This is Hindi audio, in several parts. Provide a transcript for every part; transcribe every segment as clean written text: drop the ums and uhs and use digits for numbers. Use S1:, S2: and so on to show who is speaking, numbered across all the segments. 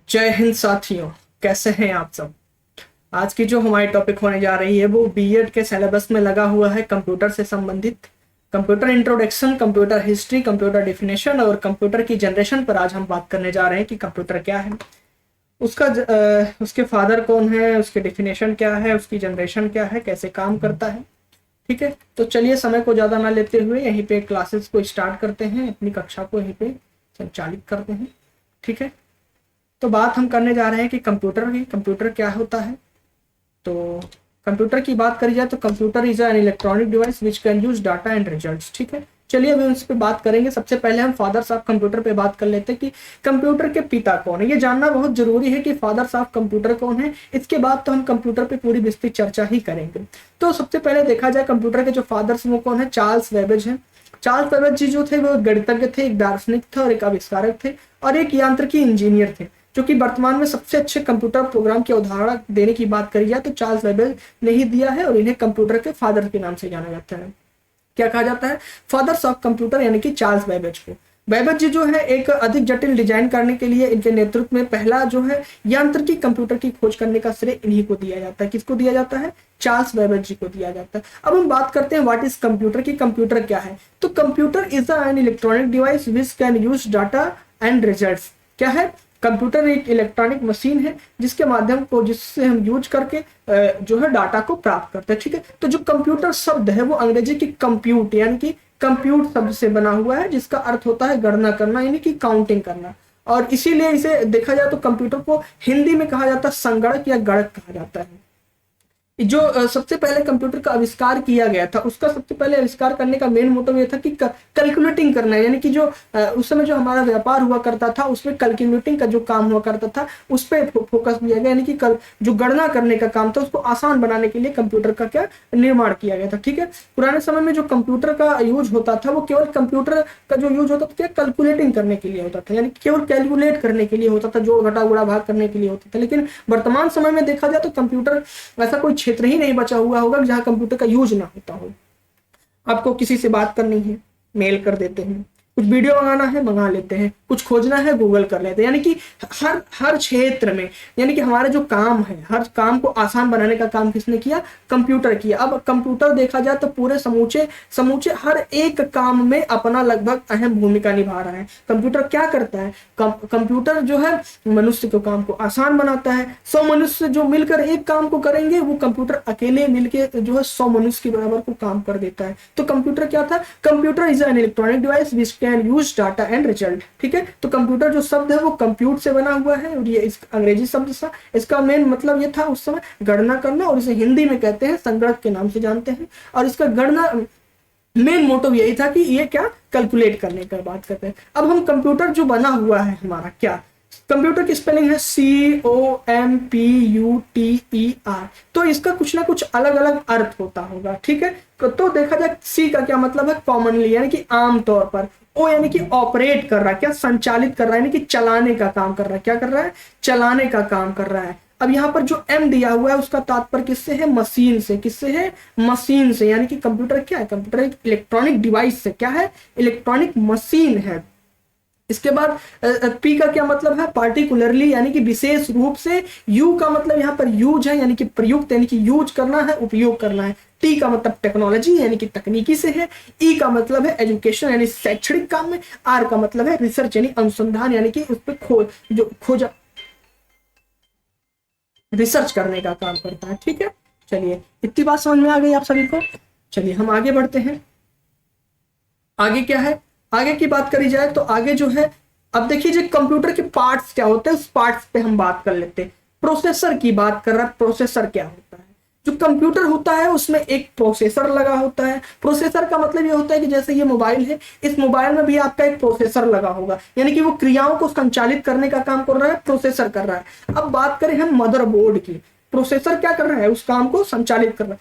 S1: जय हिंद साथियों, कैसे हैं आप सब। आज की जो हमारी टॉपिक होने जा रही है वो बीएड के सिलेबस में लगा हुआ है कंप्यूटर से संबंधित। Computer introduction, computer history, computer definition और कंप्यूटर की जनरेशन पर आज हम बात करने जा रहे हैं कि कंप्यूटर क्या है, उसके फादर कौन है, उसके डिफिनेशन क्या है, उसकी जनरेशन क्या है, कैसे काम करता है। ठीक है, तो चलिए समय को ज़्यादा ना लेते हुए यहीं पे क्लासेस को स्टार्ट करते हैं, अपनी कक्षा को यहीं पे संचालित करते हैं। ठीक है, तो बात हम करने जा रहे हैं कि कंप्यूटर क्या होता है। तो कंप्यूटर की बात करी जाए तो computer is an electronic device which can use data and results. ठीक है, चलिए अभी उस पर बात करेंगे। सबसे पहले हम फादर्स ऑफ कंप्यूटर पे बात कर लेते हैं कि कंप्यूटर के पिता कौन है। ये जानना बहुत जरूरी है कि फादर्स ऑफ कंप्यूटर कौन है। इसके बाद तो हम कंप्यूटर पे पूरी विस्तृत चर्चा ही करेंगे। तो सबसे पहले देखा जाए कंप्यूटर के जो फादर्स वो कौन है, चार्ल्स बेबेज है। चार्ल्स बेबेज जी जो थे वो गणितज्ञ थे, एक दार्शनिक थे और एक आविष्कारक थे और एक यांत्रिकी इंजीनियर थे, जो कि वर्तमान में सबसे अच्छे कंप्यूटर प्रोग्राम के उदाहरण देने की बात करी जाए तो चार्ल्स बेबेज ने ही दिया है और इन्हें कंप्यूटर के फादर के नाम से जाना जाता है। क्या कहा जाता है, फादर्स ऑफ कंप्यूटर, यानी कि चार्ल्स बेबेज को। बेबेज जी जो है एक अधिक जटिल डिजाइन करने के लिए इनके नेतृत्व में पहला जो है यांत्रिकी कंप्यूटर की खोज करने का श्रेय इन्हीं को दिया जाता है। किसको दिया जाता है, चार्ल्स बेबेज जी को दिया जाता है। अब हम बात करते हैं व्हाट इज कंप्यूटर की कंप्यूटर क्या है। तो computer is an electronic device which can use data and results. क्या है, कंप्यूटर एक इलेक्ट्रॉनिक मशीन है जिससे हम यूज करके जो है डाटा को प्राप्त करते हैं। ठीक है, तो जो कंप्यूटर शब्द है वो अंग्रेजी की कंप्यूट यानी कि कंप्यूट शब्द से बना हुआ है, जिसका अर्थ होता है गणना करना यानी कि काउंटिंग करना। और इसीलिए इसे देखा जाए तो कंप्यूटर को हिंदी में कहा जाता है संगणक या गणक कहा जाता है। जो सबसे पहले कंप्यूटर का आविष्कार किया गया था, उसका सबसे पहले आविष्कार करने का मेन मोटिव ये था कि कैलकुलेटिंग करना है, यानी कि जो उस समय जो हमारा व्यापार हुआ करता था उसमें कैलकुलेटिंग का जो काम हुआ करता था उस पर फोकस दिया गया, यानी कि जो गणना करने का काम था उसको आसान बनाने के लिए कंप्यूटर का क्या निर्माण किया गया था। ठीक है, पुराने समय में जो कंप्यूटर का यूज होता था वो केवल कंप्यूटर का जो यूज होता था क्या कैलकुलेटिंग करने के लिए होता था, यानी केवल कैलकुलेट करने के लिए होता था, जोड़ घटा गुणा भाग करने के लिए होता था। लेकिन वर्तमान समय में देखा जाए तो कंप्यूटर ऐसा कोई क्षेत्र ही नहीं बचा हुआ होगा जहां कंप्यूटर का यूज ना होता हो। आपको किसी से बात करनी है, मेल कर देते हैं, कुछ वीडियो मंगाना है मंगा लेते हैं, कुछ खोजना है गूगल कर लेते हैं, यानी कि हर क्षेत्र में, यानी कि हमारे जो काम है हर काम को आसान बनाने का काम किसने किया, कंप्यूटर किया। अब कंप्यूटर देखा जाए तो पूरे समूचे हर एक काम में अपना लगभग अहम भूमिका निभा रहा है। कंप्यूटर क्या करता है, कंप्यूटर जो है मनुष्य के काम को आसान बनाता है। 100 मनुष्य जो मिलकर एक काम को करेंगे वो कंप्यूटर अकेले मिलकर जो है 100 मनुष्य के बराबर को काम कर देता है। तो कंप्यूटर क्या था, computer is an electronic device which can use data and result. ठीक है, तो कंप्यूटर जो शब्द है वो कंप्यूट से बना हुआ है और ये इस अंग्रेजी शब्द था। इसका मेन मतलब ये था उस समय गणना करना, और इसे हिंदी में कहते हैं संगणक के नाम से जानते हैं। और इसका गणना मेन मोटिव यही था कि ये क्या कैलकुलेट करने का बात करते हैं। अब हम कंप्यूटर जो बना हुआ है हमारा, क्या कंप्यूटर की स्पेलिंग है COMPUTER, तो इसका कुछ ना कुछ अलग अलग अर्थ होता होगा। ठीक है, तो देखा जाए सी का क्या मतलब है, कॉमनली यानी कि आमतौर पर। ओ यानी कि ऑपरेट कर रहा है, क्या संचालित कर रहा है, यानी कि चलाने का काम कर रहा है। क्या कर रहा है, चलाने का काम कर रहा है। अब यहाँ पर जो एम दिया हुआ है उसका तात्पर्य किससे है, मशीन से। किससे है, मशीन से, यानी कि कंप्यूटर क्या है, कंप्यूटर एक इलेक्ट्रॉनिक डिवाइस से क्या है, इलेक्ट्रॉनिक मशीन है। इसके बाद पी का क्या मतलब है, पार्टिकुलरली यानी कि विशेष रूप से। यू का मतलब यहाँ पर यूज है यानी कि प्रयुक्त, यानी कि यूज करना है, उपयोग करना है। टी का मतलब टेक्नोलॉजी यानी कि तकनीकी से है। ई का मतलब है एजुकेशन यानी शैक्षणिक काम में। आर का मतलब है रिसर्च यानी अनुसंधान, यानी कि उस पर खोज रिसर्च करने का काम करता है। ठीक है, चलिए इतनी बात समझ में आ गई आप सभी को। चलिए हम आगे बढ़ते हैं। आगे क्या है, आगे की बात करी जाए तो आगे जो है, अब देखिए जो कंप्यूटर के पार्ट्स क्या होते हैं उस पार्ट्स पे हम बात कर लेते हैं। प्रोसेसर की बात कर रहा है, प्रोसेसर क्या होता है। जो कंप्यूटर होता है उसमें एक प्रोसेसर लगा होता है। प्रोसेसर का मतलब ये होता है कि जैसे ये मोबाइल है, इस मोबाइल में भी आपका एक प्रोसेसर लगा होगा, यानी कि वो क्रियाओं को संचालित करने का काम कर रहा है, प्रोसेसर कर रहा है। अब बात करें हम मदरबोर्ड की, प्रोसेसर क्या कर रहा है, उस काम को संचालित कर रहा है।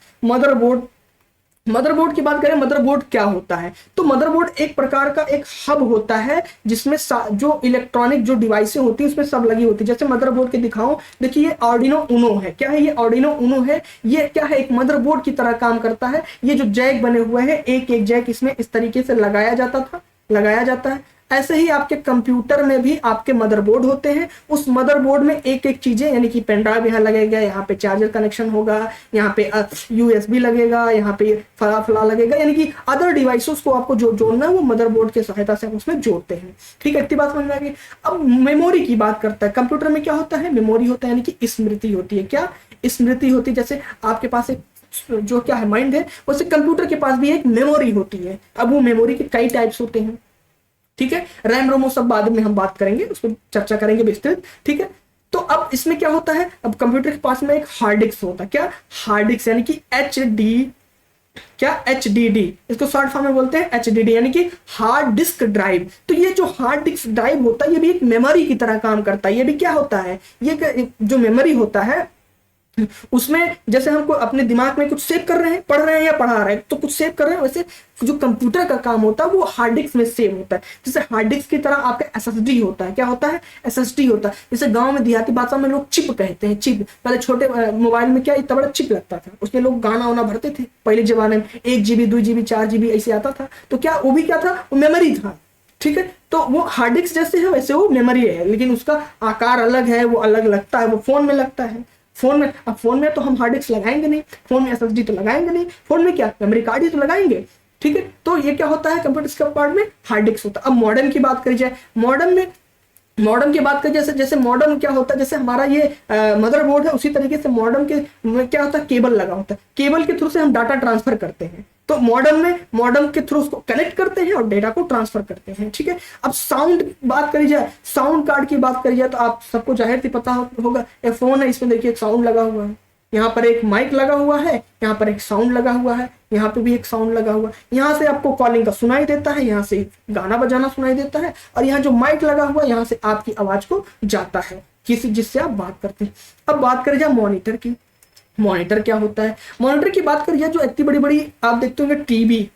S1: मदरबोर्ड की बात करें, मदरबोर्ड क्या होता है, तो मदरबोर्ड एक प्रकार का एक हब होता है जिसमें जो इलेक्ट्रॉनिक जो डिवाइसें होती है उसमें सब लगी होती है। जैसे मदरबोर्ड के दिखाऊं, देखिए ये आर्डिनो उनो है। क्या है ये, आर्डिनो उनो है। ये क्या है, एक मदरबोर्ड की तरह काम करता है। ये जो जैक बने हुए हैं, एक एक जैक इसमें इस तरीके से लगाया जाता है। ऐसे ही आपके कंप्यूटर में भी आपके मदरबोर्ड होते हैं। उस मदरबोर्ड में एक एक चीजें, यानी कि पेन ड्राइव यहाँ लगेगा, यहाँ पे चार्जर कनेक्शन होगा, यहाँ पे USB लगेगा, यहाँ पे फला फला लगेगा, यानी कि अदर डिवाइसेस को आपको जो जोड़ना है वो मदरबोर्ड की सहायता से हम उसमें जोड़ते हैं। ठीक है, इतनी बात समझ में आ गई। अब मेमोरी की बात करता है, कंप्यूटर में क्या होता है, मेमोरी होता है, यानी कि स्मृति होती है। क्या स्मृति होती है? जैसे आपके पास एक जो क्या है माइंड है, वैसे कंप्यूटर के पास भी एक मेमोरी होती है। अब वो मेमोरी के कई टाइप्स होते हैं। ठीक है, रैम रोम वो सब बाद में हम बात करेंगे, उस पर चर्चा करेंगे विस्तृत। ठीक है, तो अब इसमें क्या होता है, अब कंप्यूटर के पास में एक हार्ड डिस्क होता है। क्या हार्ड डिस्क, यानी कि HDD, इसको शॉर्ट फॉर्म में बोलते हैं HDD, यानी कि हार्ड डिस्क ड्राइव। तो ये जो हार्ड डिस्क ड्राइव होता है ये भी एक मेमोरी की तरह काम करता है। ये भी क्या होता है, ये जो मेमोरी होता है उसमें जैसे हमको अपने दिमाग में कुछ सेव कर रहे हैं, पढ़ रहे हैं या पढ़ा रहे हैं, तो कुछ सेव कर रहे हैं, वैसे जो कंप्यूटर का काम होता है वो हार्ड डिस्क में सेव होता है। जैसे हार्ड डिस्क की तरह आपका SSD होता है। क्या होता है? SSD होता है। जैसे गांव में देहाती भाषा में लोग चिप कहते हैं। चिप, पहले छोटे मोबाइल में क्या इतना बड़ा चिप लगता था, उसमें लोग गाना वाना भरते थे पहले जमाने में। 1 GB 2 GB 4 GB ऐसे आता था। तो क्या वो भी क्या था, वो मेमोरी था। ठीक है, तो वो हार्ड डिस्क जैसे है वैसे वो मेमोरी है, लेकिन उसका आकार अलग है, वो अलग लगता है, वो फोन में लगता है। फोन में, अब फोन में तो हम हार्ड डिस्क लगाएंगे नहीं, फोन में SSD तो लगाएंगे नहीं, फोन में क्या मेमोरी कार्ड ही तो लगाएंगे। ठीक है, तो ये क्या होता है, कंप्यूटर के पार्ट में हार्ड डिस्क होता है। अब मॉडर्न की बात करी जाए, मॉडर्न की बात करें, जैसे मॉडर्न क्या होता है, जैसे हमारा ये मदरबोर्ड है, उसी तरीके से मॉडर्न के में क्या होता है, केबल लगा होता है। केबल के थ्रू से हम डाटा ट्रांसफर करते हैं। तो मॉडर्न के थ्रू उसको कनेक्ट करते हैं और डेटा को ट्रांसफर करते हैं। ठीक है, अब साउंड बात करी जाए, साउंड कार्ड की बात करी जाए, तो आप सबको जाहिर सी पता होगा, ये फोन है, इसमें देखिए एक साउंड लगा हुआ है, यहाँ पर एक माइक लगा हुआ है, यहाँ पर एक साउंड लगा हुआ है, यहाँ पे भी एक साउंड लगा हुआ है। यहाँ से आपको कॉलिंग का सुनाई देता है, यहाँ से गाना बजाना सुनाई देता है, और यहाँ जो माइक लगा हुआ है यहाँ से आपकी आवाज को जाता है किसी जिससे आप बात करते हैं। अब बात करें जाए मॉनिटर की। मॉनिटर क्या होता है, मॉनिटर की बात करिए, जो इतनी बड़ी बड़ी आप देखते होंगे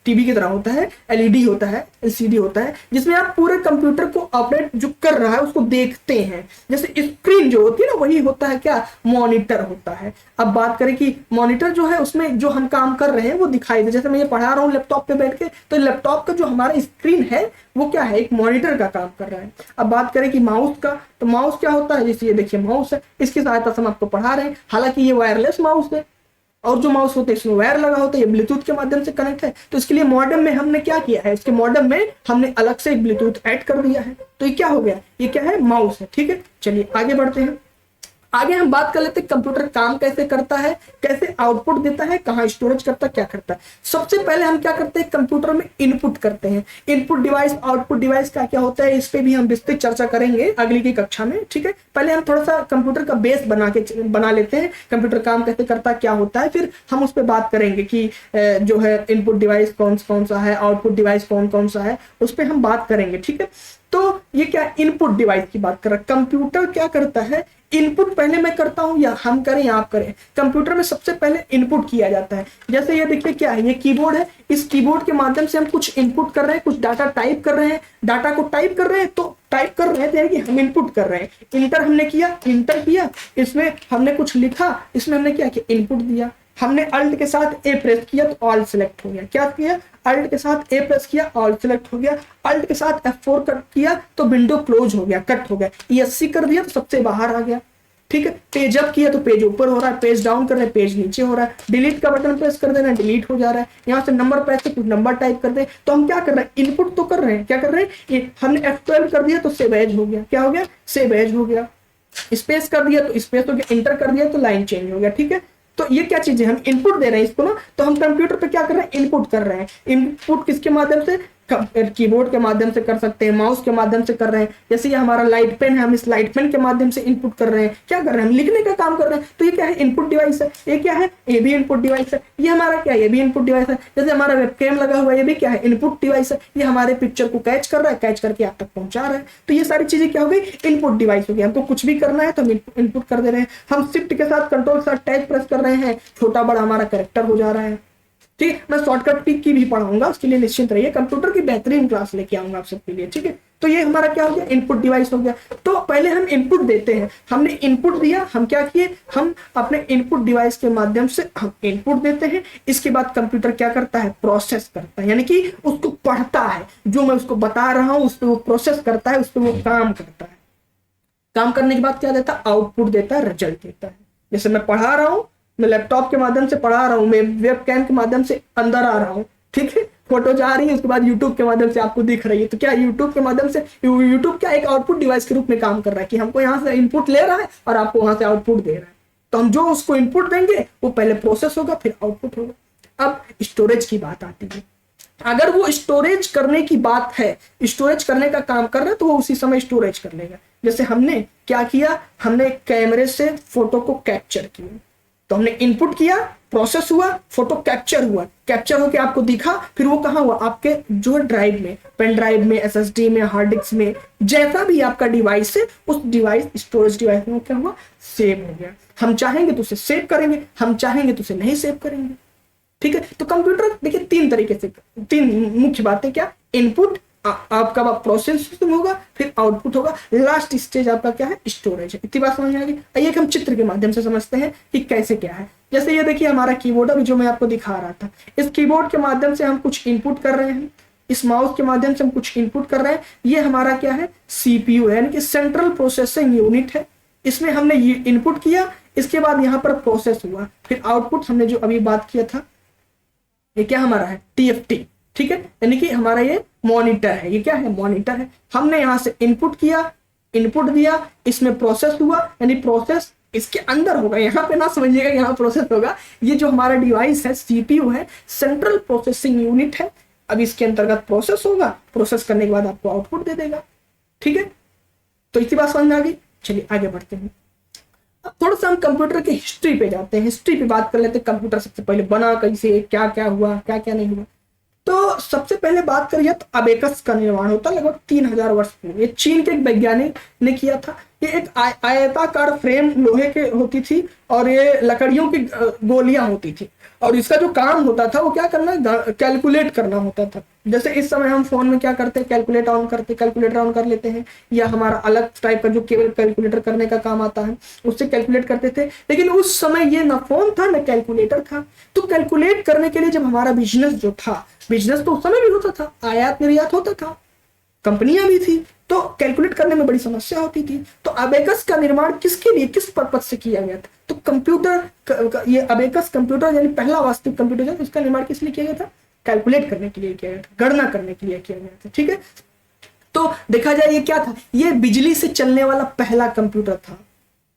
S1: टीवी की तरह होता है, LED होता है, LCD होता है, जिसमें आप पूरे कंप्यूटर को ऑपरेट जो कर रहा है उसको देखते हैं। जैसे स्क्रीन जो होती है ना, वही होता है क्या, मॉनिटर होता है। अब बात करें कि मॉनिटर जो है उसमें जो हम काम कर रहे हैं वो दिखाई दे, जैसे मैं ये पढ़ा रहा हूँ लैपटॉप पे बैठ के, तो लैपटॉप का जो हमारा स्क्रीन है वो क्या है, एक मॉनिटर का काम कर रहा है। अब बात करें कि माउस का, तो माउस क्या होता है, जैसे ये देखिए माउस है, इसकी सहायता से हम आपको पढ़ा रहे हैं। हालांकि ये वायरलेस माउस है, और जो माउस होते हैं इसमें वायर लगा होता है, ये ब्लूटूथ के माध्यम से कनेक्ट है। तो इसके लिए मॉडेम में हमने क्या किया है, इसके मॉडेम में हमने अलग से एक ब्लूटूथ ऐड कर दिया है। तो ये क्या हो गया, ये क्या है, माउस है। ठीक है, चलिए आगे बढ़ते हैं। आगे हम बात कर लेते हैं कंप्यूटर काम कैसे करता है, कैसे आउटपुट देता है, कहाँ स्टोरेज करता है, क्या करता है। सबसे पहले हम क्या करते हैं, कंप्यूटर में इनपुट करते हैं। इनपुट डिवाइस आउटपुट डिवाइस का क्या होता है, इस पे भी हम विस्तृत चर्चा करेंगे अगली की कक्षा में। ठीक है, पहले हम थोड़ा सा कंप्यूटर का बेस बना लेते हैं, कंप्यूटर काम कैसे करता है, क्या होता है, फिर हम उस पर बात करेंगे कि जो है इनपुट डिवाइस कौन सा है, आउटपुट डिवाइस कौन सा है, उस पर हम बात करेंगे। ठीक है, तो ये क्या इनपुट डिवाइस की बात कर रहा है। कंप्यूटर क्या करता है, इनपुट पहले मैं करता हूं या हम करें या आप करें, कंप्यूटर में सबसे पहले इनपुट किया जाता है। जैसे ये देखिए क्या है, ये कीबोर्ड है, इस कीबोर्ड के माध्यम से हम कुछ इनपुट कर रहे हैं, कुछ डाटा टाइप कर रहे हैं, डाटा को टाइप कर रहे हैं, तो टाइप कर रहे हैं कि हम इनपुट कर रहे हैं। इंटर हमने किया, इंटर किया, इसमें हमने कुछ लिखा, इसमें हमने क्या किया, इनपुट दिया। हमने अल्ट के साथ ए प्रेस किया तो ऑल सिलेक्ट हो गया। क्या किया, अल्ट के साथ ए प्रेस किया, ऑल सिलेक्ट हो गया। अल्ट के साथ F4 कट किया तो विंडो क्लोज हो गया, कट हो गया। ESC कर दिया तो सबसे बाहर आ गया। ठीक है, पेज अप किया तो पेज ऊपर हो रहा है, पेज डाउन कर रहे हैं पेज नीचे हो रहा है। डिलीट का बटन प्रेस कर देना, डिलीट हो जा रहा है। यहाँ से नंबर प्रेस कुछ नंबर टाइप कर दे, तो हम क्या कर रहे हैं, इनपुट तो कर रहे हैं। क्या कर रहे हैं, ये हमने F12 कर दिया तो सेव एज हो गया। क्या हो गया, सेव एज हो गया। स्पेस कर दिया तो स्पेस हो गया, इंटर कर दिया तो लाइन चेंज हो गया। ठीक है, तो ये क्या चीज है, हम इनपुट दे रहे हैं इसको ना, तो हम कंप्यूटर पे क्या कर रहे हैं, इनपुट कर रहे हैं। इनपुट किसके माध्यम से, कीबोर्ड के माध्यम से कर सकते हैं, माउस के माध्यम से कर रहे हैं। जैसे ये हमारा लाइट पेन है, हम इस लाइट पेन के माध्यम से इनपुट कर रहे हैं। क्या कर रहे हैं, हम लिखने का काम कर रहे हैं। तो ये क्या है, इनपुट डिवाइस है। ये क्या है, ये भी इनपुट डिवाइस है। ये हमारा क्या है, ये भी इनपुट डिवाइस है। जैसे हमारा वेबकैम लगा हुआ है, ये भी क्या है, इनपुट डिवाइस है। ये हमारे पिक्चर को कैच कर रहा है, कैच करके आप तक पहुंचा रहा है। तो ये सारी चीजें क्या हो गई, इनपुट डिवाइस हो गई। हमको कुछ भी करना है तो हम इनपुट कर दे रहे हैं। हम शिफ्ट के साथ कंट्रोल के साथ टैब प्रेस कर रहे हैं, छोटा बड़ा हमारा कैरेक्टर हो जा रहा है। ठीक है। मैं शॉर्टकट की भी पढ़ाऊंगा, उसके लिए निश्चिंत रहिए, कंप्यूटर की बेहतरीन क्लास लेके आऊंगा आप सबके लिए, ठीक है। तो ये हमारा क्या हो गया, इनपुट डिवाइस हो गया। तो पहले हम इनपुट देते हैं, हमने इनपुट दिया, हम क्या किए, हम अपने इनपुट डिवाइस के माध्यम से हम इनपुट देते हैं। इसके बाद कंप्यूटर क्या करता है, प्रोसेस करता है, यानी कि उसको पढ़ता है, जो मैं उसको बता रहा हूं उस पर वो प्रोसेस करता है, उस पर वो काम करता है। काम करने के बाद क्या देता है, आउटपुट देता है, रिजल्ट देता है। जैसे मैं पढ़ा रहा हूं, मैं लैपटॉप के माध्यम से पढ़ा रहा हूं, मैं वेबकैम के माध्यम से अंदर आ रहा हूं, ठीक है, फोटो जा रही है, उसके बाद यूट्यूब के माध्यम से आपको दिख रही है। तो क्या यूट्यूब के माध्यम से, यूट्यूब क्या एक आउटपुट डिवाइस के रूप में काम कर रहा है कि हमको यहाँ से इनपुट ले रहा है और आपको वहां से आउटपुट दे रहा है। तो हम जो उसको इनपुट देंगे वो पहले प्रोसेस होगा, फिर आउटपुट होगा। अब स्टोरेज की बात आती है, अगर वो स्टोरेज करने की बात है, स्टोरेज करने का काम कर रहा है, तो वो उसी समय स्टोरेज कर लेगा। जैसे हमने क्या किया, हमने कैमरे से फोटो को कैप्चर किया, तो हमने इनपुट किया, प्रोसेस हुआ, फोटो कैप्चर हुआ, कैप्चर होके आपको दिखा, फिर वो कहाँ हुआ, आपके जो ड्राइव में, पेन ड्राइव में, एसएसडी में, हार्ड डिस्क में, जैसा भी आपका डिवाइस है, उस डिवाइस स्टोरेज डिवाइस में क्या हुआ, सेव हो गया। हम चाहेंगे तो उसे सेव करेंगे, हम चाहेंगे तो उसे नहीं सेव करेंगे, ठीक है। तो कंप्यूटर देखिए तीन तरीके से, तीन मुख्य बातें, क्या, इनपुट आपका प्रोसेस होगा, फिर आउटपुट होगा, लास्ट स्टेज आपका क्या है, स्टोरेज है। इतनी बात समझ में आ गई। आइए हम चित्र के माध्यम से समझते हैं कि कैसे क्या है। जैसे ये देखिए हमारा कीबोर्ड अभी जो मैं आपको दिखा रहा था, इस कीबोर्ड के माध्यम से हम कुछ इनपुट कर रहे हैं, इस माउस के माध्यम से हम कुछ इनपुट कर रहे हैं। ये हमारा क्या है, सीपीयू है, यानी कि सेंट्रल प्रोसेसिंग यूनिट है। इसमें हमने इनपुट किया, इसके बाद यहाँ पर प्रोसेस हुआ, फिर आउटपुट हमने जो अभी बात किया था, ये क्या हमारा है, टीएफटी, ठीक है, यानी कि हमारा ये मॉनिटर है। ये क्या है, मॉनिटर है। हमने यहाँ से इनपुट किया, इनपुट दिया, इसमें प्रोसेस हुआ, यानी प्रोसेस इसके अंदर होगा, यहाँ पे ना समझिएगा यहाँ प्रोसेस होगा। ये जो हमारा डिवाइस है, सीपीयू है, सेंट्रल प्रोसेसिंग यूनिट है। अब इसके अंतर्गत प्रोसेस होगा, प्रोसेस करने के बाद आपको आउटपुट दे देगा, ठीक है। तो इतनी बात समझ में आ गई। चलिए आगे बढ़ते हैं। अब थोड़ा सा हम कंप्यूटर की हिस्ट्री पे जाते हैं, हिस्ट्री पे बात कर लेते हैं। कंप्यूटर सबसे पहले बना कैसे, क्या क्या हुआ, क्या क्या नहीं हुआ। तो सबसे पहले बात करिए तो अबेकस का निर्माण होता लगभग 3000 वर्ष पूर्व। ये चीन के एक वैज्ञानिक ने किया था। ये एक आयताकार फ्रेम लोहे के होती थी और ये लकड़ियों की गोलियां होती थी, और इसका जो काम होता था वो क्या करना, कैलकुलेट करना होता था। जैसे इस समय हम फोन में क्या करते हैं, कैलकुलेटर ऑन कर लेते हैं, या हमारा अलग टाइप का जो केवल कैलकुलेटर करने का काम आता है उससे कैलकुलेट करते थे। लेकिन उस समय ये ना फोन था ना कैलकुलेटर था। तो कैलकुलेट करने के लिए जब हमारा बिजनेस जो था, बिजनेस तो उस समय भी होता था, आयात निर्यात होता था, कंपनियां भी थी, तो कैलकुलेट करने में बड़ी समस्या होती थी। तो अबेकस का निर्माण किसके लिए, किस पर्पज से किया गया था, तो कंप्यूटर, ये अबेकस कंप्यूटर यानी पहला वास्तविक कंप्यूटर था, इसका निर्माण किस लिए किया गया था, कैलकुलेट करने के लिए किया गया था, गणना करने के लिए किया गया था, ठीक है। तो देखा जाए ये क्या था, ये बिजली से चलने वाला पहला कंप्यूटर था।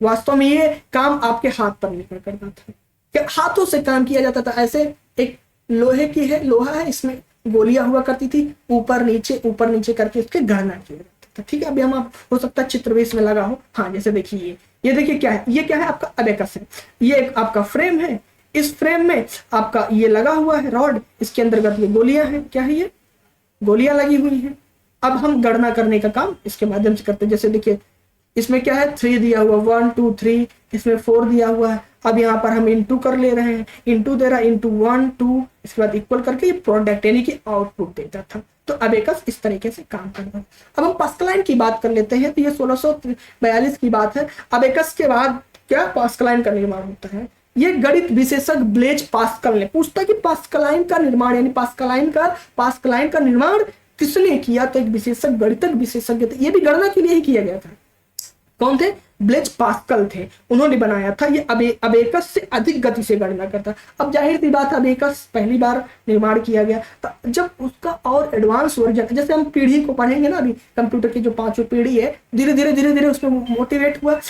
S1: वास्तव में ये काम आपके हाथ पर निर्भर करता था, कि हाथों से काम किया जाता था। ऐसे एक लोहे की है, लोहा है, इसमें गोलियां हुआ करती थी, ऊपर नीचे करके उसके गणना किया जाता था, ठीक है। अभी हम आप हो सकता है चित्र भी इसमें लगा हो, हाँ जैसे देखिए ये देखिए क्या है, ये क्या है, आपका अबेकस है। ये एक आपका फ्रेम है, इस फ्रेम में आपका ये लगा हुआ है रॉड, इसके अंतर्गत ये गोलियां हैं, क्या है, ये गोलियां लगी हुई हैं। अब हम गणना करने का काम इसके माध्यम से करते हैं। जैसे देखिए इसमें क्या है, 3 दिया हुआ, 1 2 3, इसमें 4 दिया हुआ है। अब यहाँ पर हम इंटू कर ले रहे हैं, इंटू दे रहा है, इंटू 1 2, इसके बाद इक्वल करके ये प्रोडक्ट यानी कि आउटपुट देता था। तो अबेकस इस तरीके से काम करता है। अब हम पास्कलाइन की बात कर लेते हैं। तो ये 1642 की बात है। अबेकस के बाद क्या, पास्कलाइन का निर्माण होता है। ये गणित विशेषज्ञ ब्लेज पास्कल ने पूछता कि पास्कलाइन का निर्माण यानी पास्कलाइन का निर्माण किसने किया, तो एक विशेषज्ञ, गणितज्ञ विशेषज्ञ थे। ये भी गणना के लिए ही किया गया था। कौन थे, ब्लेज पास्कल थे, उन्होंने बनाया था। ये अबेकस से अधिक गति से गणना करता। अब जाहिर सी बात है अबेकस पहली बार निर्माण किया गया, तो जब उसका और एडवांस वर्जन, जैसे हम पीढ़ी को पढ़ेंगे ना, अभी कंप्यूटर की जो 5वीं पीढ़ी है, धीरे धीरे उसमें मोटिवेट हुआ।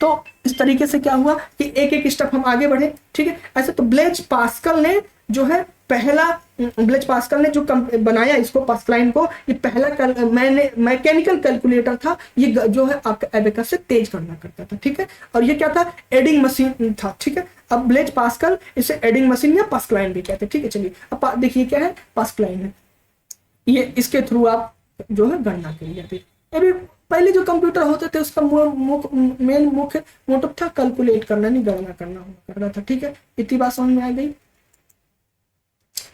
S1: तो इस तरीके से क्या हुआ कि एक एक स्टेप हम आगे बढ़े, ठीक है। ऐसे तो ब्लेज पास्कल ने जो है पहला, ब्लेज पास्कल ने जो बनाया इसको, पास्कलाइन को, ये पहला मैकेनिकल कैलकुलेटर था। ये जो है आपका एबेकस से तेज गणना करता था, ठीक है। और ये क्या था, एडिंग मशीन था, ठीक है। अब ब्लेज पास्कल इसे एडिंग मशीन या पास्कलाइन भी कहते हैं, ठीक है। चलिए अब देखिए क्या है, पास्कलाइन है, ये इसके थ्रू आप जो है गणना करी जाती है। अभी पहले जो कंप्यूटर होते थे उसका मेन मुख्य मोटिव था कैलकुलेट करना, नहीं गणना करना था, ठीक है। इतनी बात समझ में आ गई।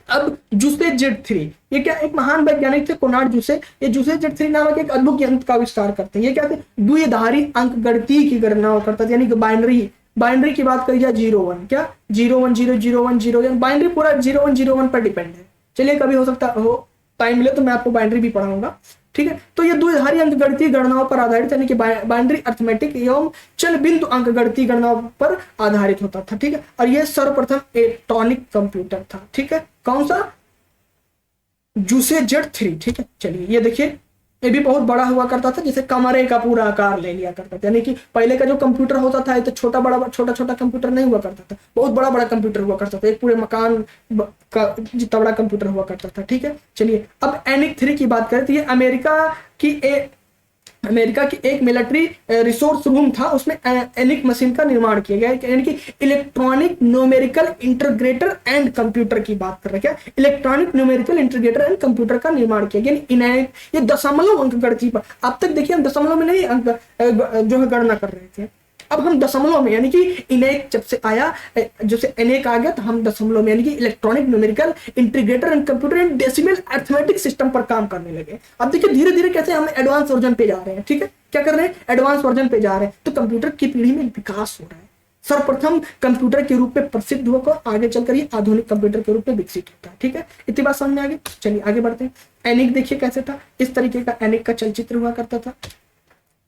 S1: अब जूसे जेड 3, ये क्या एक महान वैज्ञानिक थे कोनार्ड जूसे। ये जूसे जेड 3 नामक एक अद्भुत यंत्र का आविष्कार करते हैं। ये क्या थे, द्विधारी अंक गणितीय की गणना करता था, यानी कि बाइनरी की बात करी जाए 0 1, क्या 0 1 0 0 1 0 1, बाइनरी पूरा 0 1 0 1 पर डिपेंड है। चलिए कभी हो सकता हो टाइम मिले तो मैं आपको बाइनरी भी पढ़ाऊंगा, ठीक है। तो ये द्विधारी अंक गणितीय गणनाओं पर आधारित, यानी कि बाइनरी अर्थमेटिक एवं चल बिंदु अंक गणितीय गणनाओं पर आधारित होता था, ठीक है। और ये सर्वप्रथम इलेक्ट्रॉनिक कंप्यूटर था, ठीक है। कौन सा, जूसे जेड 3, ठीक है। चलिए ये देखिए, ये भी बहुत बड़ा हुआ करता था, जैसे कमरे का पूरा आकार ले लिया करता था। यानी कि पहले का जो कंप्यूटर होता था, ये तो छोटा छोटा कंप्यूटर नहीं हुआ करता था, बहुत बड़ा बड़ा कंप्यूटर हुआ करता था, एक पूरे मकान का जितना बड़ा कंप्यूटर हुआ करता था, ठीक है। चलिए अब ENIAC-3 की बात करें तो ये अमेरिका की एक मिलिट्री रिसोर्स रूम था, उसमें ENIAC मशीन का निर्माण किया गया, यानी कि electronic numerical integrator and computer की बात कर रहे हैं। क्या, electronic numerical integrator and computer का निर्माण किया गया। ENIAC ये दशमलव अंक गणित पर, अब तक देखिए हम दशमलव में नहीं अंक जो है गणना कर रहे थे, अब हम दशमलव में, यानी कि ENIAC जब से आया, जैसे ENIAC आ गया तो हम दशमलव में, यानी कि electronic numerical integrator and computer and decimal arithmetic system पर काम करने लगे। अब देखिए धीरे धीरे कैसे हम एडवांस वर्जन पे जा रहे हैं, ठीक है। क्या कर रहे हैं, एडवांस वर्जन पे जा रहे हैं, तो कंप्यूटर की पीढ़ी में विकास हो रहा है। सर्वप्रथम कंप्यूटर के रूप में प्रसिद्ध होकर आगे चलकर ये आधुनिक कंप्यूटर के रूप में विकसित होता है, ठीक है। इतनी बात समझ में आ गई। चलिए आगे बढ़ते हैं। ENIAC देखिए कैसे था, इस तरीके का ENIAC का चलचित्र हुआ करता था।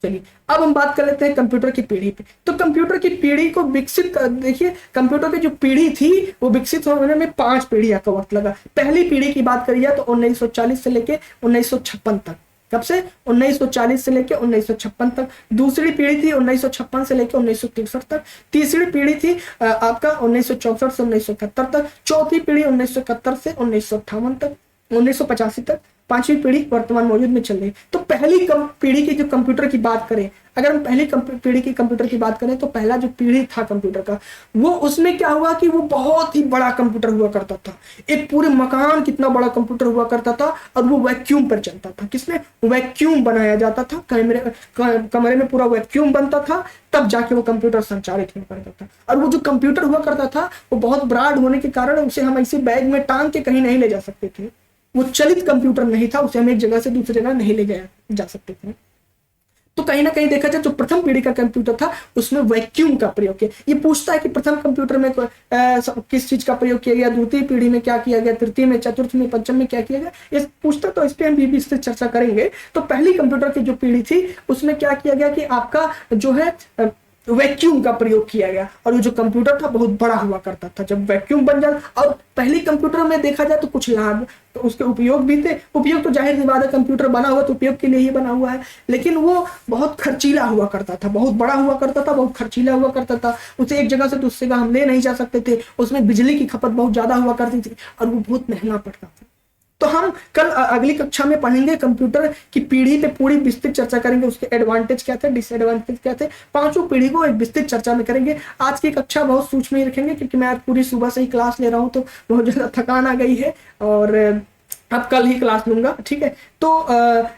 S1: चलिए अब हम बात कर लेते हैं कंप्यूटर की पीढ़ी पे। तो कंप्यूटर की पीढ़ी को विकसित देखिए, कंप्यूटर की जो पीढ़ी थी वो विकसित होने में 5 पीढ़ियों का वक्त लगा। पहली पीढ़ी की बात करिए तो 1940 से लेके 1956 तक। कब से, 1940 से लेके 1956 तक। दूसरी पीढ़ी थी 1956 से लेके 1963 तक। तीसरी पीढ़ी थी आपका 1964 से 1971 तक। चौथी पीढ़ी 1971 से 1958 तक, 1985 तक। पांचवी पीढ़ी वर्तमान मौजूद में चल रही। तो पहली पीढ़ी की जो कंप्यूटर की बात करें, अगर हम पहली पीढ़ी की कंप्यूटर की बात करें तो पहला जो पीढ़ी था कंप्यूटर का, वो उसमें क्या हुआ कि वो बहुत ही बड़ा कंप्यूटर हुआ करता था। एक पूरे मकान कितना बड़ा कंप्यूटर हुआ करता था, और वो वैक्यूम पर चलता था। किसमें, वैक्यूम बनाया जाता था, कमरे में पूरा वैक्यूम बनता था, तब जाके वो कंप्यूटर संचालित हुआ करता था। और वो जो कंप्यूटर हुआ करता था वो बहुत ब्रॉड होने के कारण उसे हम ऐसे बैग में टांग के कहीं नहीं ले जा सकते थे। वो चलित कंप्यूटर नहीं था, उसे हम एक जगह से दूसरी जगह नहीं ले जा सकते थे। तो कहीं ना कहीं देखा जाए जो प्रथम पीढ़ी का कंप्यूटर था उसमें वैक्यूम का प्रयोग किया। ये पूछता है कि प्रथम कंप्यूटर में किस चीज का प्रयोग किया गया, द्वितीय पीढ़ी में क्या किया गया, तृतीय में, चतुर्थ में, पंचम में क्या किया गया, ये पूछता, तो इस पर हम भी से चर्चा करेंगे। तो पहली कंप्यूटर की जो पीढ़ी थी उसमें क्या किया गया कि आपका जो है वैक्यूम का प्रयोग किया गया, और वो जो कंप्यूटर था बहुत बड़ा हुआ करता था। जब वैक्यूम बन जाए, और पहली कंप्यूटर में देखा जाए तो कुछ लाभ तो उसके उपयोग भी थे। उपयोग तो जाहिर सी बात है, कंप्यूटर बना हुआ तो उपयोग के लिए ही बना हुआ है, लेकिन वो बहुत खर्चीला हुआ करता था, बहुत बड़ा हुआ करता था, बहुत खर्चीला हुआ करता था। उसे एक जगह से दूसरी जगह हम ले नहीं जा सकते थे, उसमें बिजली की खपत बहुत ज्यादा हुआ करती थी, और वो बहुत महंगा पड़ता था। तो हम कल अगली कक्षा में पढ़ेंगे कंप्यूटर की पीढ़ी पे पूरी विस्तृत चर्चा करेंगे, उसके एडवांटेज क्या थे, डिसएडवांटेज क्या थे, पांचों पीढ़ी को एक विस्तृत चर्चा में करेंगे। आज की कक्षा बहुत सूक्ष्म ही रखेंगे, क्योंकि मैं आज पूरी सुबह से ही क्लास ले रहा हूँ, तो बहुत ज्यादा थकान आ गई है, और अब कल ही क्लास लूंगा, ठीक है। तो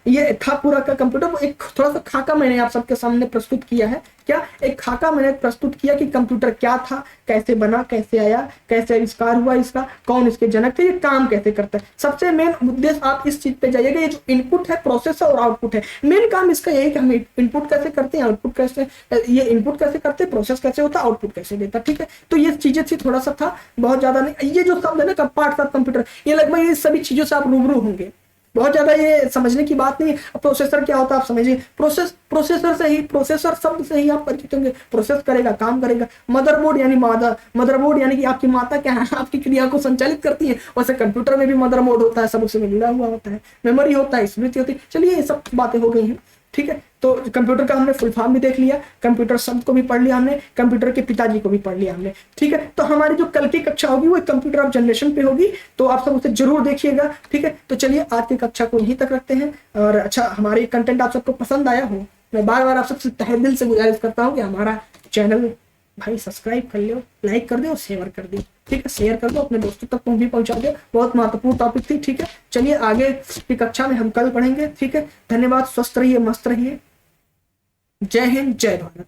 S1: ये था पूरा का कंप्यूटर। एक थोड़ा सा खाका मैंने आप सबके सामने प्रस्तुत किया है। क्या, एक खाका मैंने प्रस्तुत किया कि कंप्यूटर क्या था, कैसे बना, कैसे आया, कैसे आविष्कार हुआ इसका, कौन इसके जनक थे, ये काम कैसे करता है। सबसे मेन उद्देश्य आप इस चीज पे जाइएगा, ये जो इनपुट है, प्रोसेसर और आउटपुट है, मेन काम इसका यही कि हम इनपुट कैसे करते हैं, आउटपुट कैसे, ये इनपुट कैसे करते हैं, प्रोसेस कैसे होता है, आउटपुट कैसे देता, ठीक है। तो ये चीजें थी, थोड़ा सा था, बहुत ज्यादा नहीं। ये जो शब्द है ना, पार्ट्स ऑफ कंप्यूटर, ये लगभग ये सभी चीजों से आप रूबरू होंगे, बहुत ज्यादा ये समझने की बात नहीं है। प्रोसेसर क्या होता है आप समझिए, प्रोसेसर से ही, प्रोसेसर शब्द से ही आप परिचित होंगे, प्रोसेस करेगा, काम करेगा। मदरबोर्ड यानी मदरबोर्ड यानी कि आपकी माता क्या है, आपकी क्रिया को संचालित करती है। वैसे कंप्यूटर में भी मदरबोर्ड होता है, सब उससे मिला हुआ होता है, मेमोरी होता है, स्मृति होती है। चलिए ये सब बातें हो गई हैं, ठीक है। तो कंप्यूटर का हमने फुल फॉर्म भी देख लिया, कंप्यूटर शब्द को भी पढ़ लिया हमने, कंप्यूटर के पिताजी को भी पढ़ लिया हमने, ठीक है। तो हमारी जो कल की कक्षा होगी वो कंप्यूटर ऑफ जनरेशन पे होगी, तो आप सब उसे जरूर देखिएगा, ठीक है। तो चलिए आज की कक्षा को यहीं तक रखते हैं, और अच्छा हमारे कंटेंट आप सबको पसंद आया हो, मैं बार बार आप सबसे तहे दिल से गुजारिश करता हूँ कि हमारा चैनल भाई सब्सक्राइब कर लो, लाइक कर दो और शेयर कर दो, ठीक है। शेयर कर दो, अपने दोस्तों तक भी पहुंचा दो, बहुत महत्वपूर्ण टॉपिक थी, ठीक है। चलिए आगे की कक्षा में हम कल पढ़ेंगे, ठीक है। धन्यवाद, स्वस्थ रहिए, मस्त रहिए, जय हिंद, जय भारत।